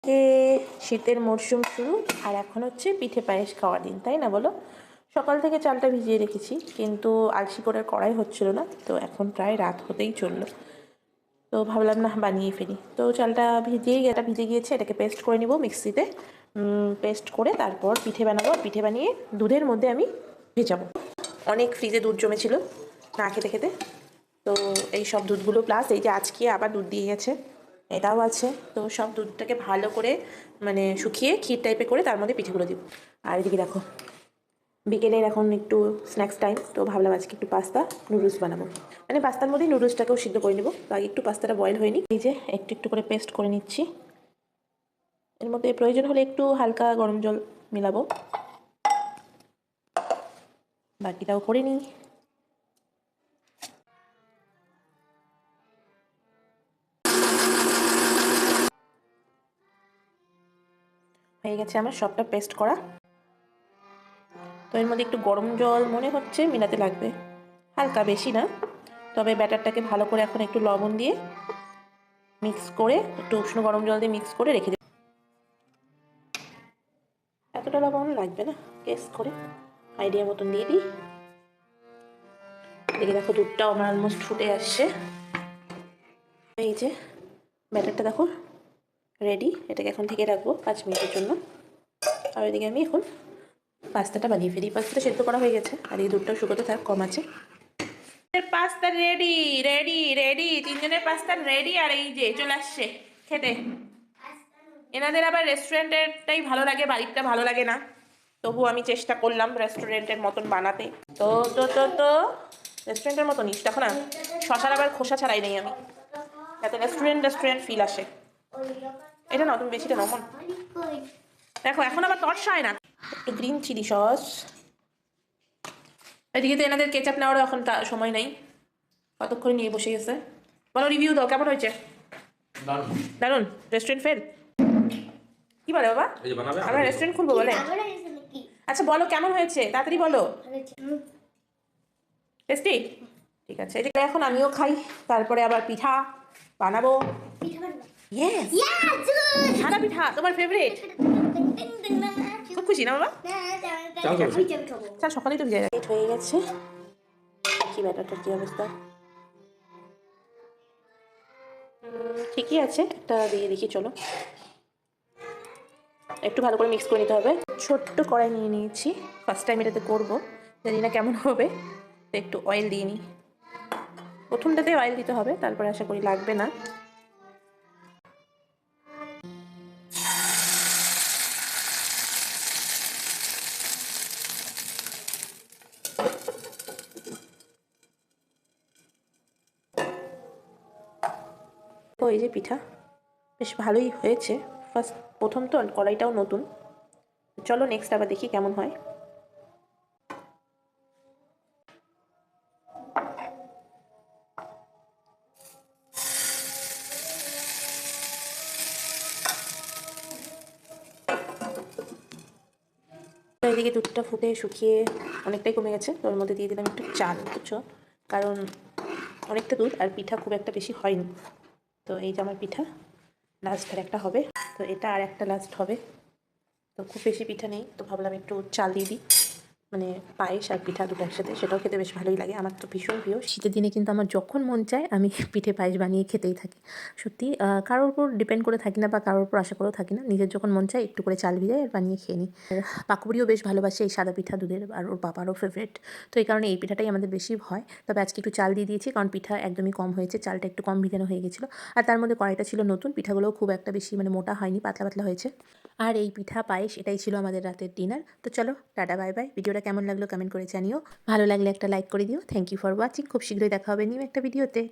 যে শীতের মরশুম শুরু, আর এখন হচ্ছে পিঠে পায়েস খাওয়ার দিন, তাই না বলো? সকাল থেকে চালটা ভিজিয়ে রেখেছি, কিন্তু আলসি করে করাই হচ্ছিল না, তো এখন প্রায় রাত হতেই চললো। তো ভাবলাম না বানিয়ে ফেলি। তো চালটা ভিজে গিয়েছে, এটাকে পেস্ট করে নিব মিক্সিতে। পেস্ট করে তারপর পিঠে বানাবো। পিঠে বানিয়ে দুধের মধ্যে আমি ভেজাবো। অনেক ফ্রিজে দুধ জমেছিল না খেতে খেতে, তো এই সব দুধগুলো প্লাস এই যে আজকে আবার দুধ দিয়ে গেছে, এটাও আছে। তো সব দুধটাকে ভালো করে মানে শুকিয়ে ক্ষীর টাইপে করে তার মধ্যে পিঠেগুলো দিব। আর এদিকে দেখো, বিকেলের এখন একটু স্ন্যাক্স টাইম, তো ভাবলাম আজকে একটু পাস্তা নুডলস বানাবো। মানে পাস্তার মধ্যেই নুডলসটাকেও সিদ্ধ করে নেবো। তো আগে একটু পাস্তাটা বয়েল হয়নি, এই যে একটু একটু করে পেস্ট করে নিচ্ছি। এর মধ্যে প্রয়োজন হলে একটু হালকা গরম জল মিলাবো, বাকিটাও করে নিই। হয়ে গেছে আমার সবটা পেস্ট করা। তো এর মধ্যে একটু গরম জল মনে হচ্ছে মিলাতে লাগবে, হালকা, বেশি না। তবে ব্যাটারটাকে ভালো করে এখন একটু লবণ দিয়ে মিক্স করে, একটু উষ্ণ গরম জল দিয়ে মিক্স করে রেখে দিই। এতটা লবণ লাগবে না, টেস্ট করে আইডিয়া মতন দিয়ে দিই। দেখে দেখো দুধটাও আমার অলমোস্ট ফুটে আসছে। এই যে ব্যাটারটা দেখো রেডি। এটাকে এখন থেকে রাখবো 5 মিনিটের জন্য। আর ওইদিকে আমি এখন পাস্তাটা বানিয়ে ফেলি। পাস্তাটা সেদ্ধ করা হয়ে গেছে, আর এই দুধটাও শুকোতে থাক, কম আছে। পাস্তা রেডি রেডি রেডি, তিনজনের পাস্তা রেডি। আর এই যে চলে আসছে খেতে। এনাদের আবার রেস্টুরেন্টেরটাই ভালো লাগে, বাড়িরটা ভালো লাগে না। তবু আমি চেষ্টা করলাম রেস্টুরেন্টের মতন বানাতে। তো তো তো তো রেস্টুরেন্টের মতনই দেখো না, শশার আবার খোসা ছাড়াই নেই আমি, যাতে রেস্টুরেন্ট ফিল আসে। এটা না, তুমি বেশিটা নমন দেখো, এখন আবার তর্স হয় না। একটু গ্রিন চিলি সস। এদিকে তো এনাদের কেচাপ নেওয়ারও এখন সময় নেই, কতক্ষণ নিয়ে বসে গেছে। বলো, রিভিউ দাও, কেমন হয়েছে? দারুন। রেস্টুরেন্ট ফেল কি বলে বাবা? আমরা রেস্টুরেন্ট খুলবো বলে? আচ্ছা বলো কেমন হয়েছে, তাড়াতাড়ি বলো। টেস্টি? ঠিক আছে, এটা এখন আমিও খাই, তারপরে আবার পিঠা বানাবো। ইয়েস, সাদা পিঠা তোমার ফেভারিট? খুব খুশি না বাবা? চাল সকালেই তো ভিজে হয়ে গেছে। কি ব্যাটারটার কি অবস্থা? ঠিকই আছে, একটা দিয়ে দেখি, চলো একটু ভালো করে মিক্স করে নিতে হবে। ছোট্ট কড়াই নিয়ে নিয়েছি, ফার্স্ট টাইম এটাতে করবো, জানি না কেমন হবে। তো একটু অয়েল দিয়ে নিই, প্রথমটাতে অয়েল দিতে হবে, তারপরে আশা করি লাগবে না। তো এই যে পিঠা বেশ ভালোই হয়েছে, প্রথম তো, কড়াইটাও নতুন। চলো নেক্সট আবার দেখি কেমন হয়। এদিকে দুধটা ফুটে শুকিয়ে অনেকটাই কমে গেছে, তো ওর মধ্যে দিয়ে দিলাম একটু চাল, বুঝছো, কারণ অনেকটা দুধ আর পিঠা খুব একটা বেশি হয়নি। তো এই যে আমার পিঠা লাস্ট আর একটা হবে, তো এটা আর একটা লাস্ট হবে। তো খুব বেশি পিঠা নেই, তো ভাবলাম একটু চাল দিয়ে দিই, মানে পায়েস আর পিঠা দুটো একসাথে, সেটাও খেতে বেশ ভালোই লাগে। আমার তো ভীষণ প্রিয়। শীতের দিনে কিন্তু আমার যখন মন চায় আমি পিঠে পায়েস বানিয়ে খেতেই থাকি। সত্যি কারোর উপর ডিপেন্ড করে থাকি না, বা কারোর উপর আশা করেও থাকি না, নিজের যখন মন চায় একটু করে চাল ভিজাই আর বানিয়ে খেয়ে নিই। পাকুড়িও বেশ ভালোবাসে এই সাদা পিঠা দুধের, আর ওর বাবারও ফেভারিট। তো এই কারণে এই পিঠাটাই আমাদের বেশি হয়। তবে আজকে একটু চাল দিয়ে দিয়েছি, কারণ পিঠা একদমই কম হয়েছে, চালটা একটু কম ভিজানো হয়ে গেছিলো। আর তার মধ্যে কড়াইটা ছিল নতুন, পিঠাগুলোও খুব একটা বেশি মানে মোটা হয়নি, পাতলা পাতলা হয়েছে। আর এই পিঠা পায়েস এটাই ছিল আমাদের রাতের ডিনার। তো চলো টাটা বাই বাই। ভিডিওটা কেমন লাগলো কমেন্ট করে জানিও, ভালো লাগলে একটা লাইক করে দিও। Thank you for watching. খুব শীঘ্রই দেখা হবে নিউ একটা ভিডিওতে।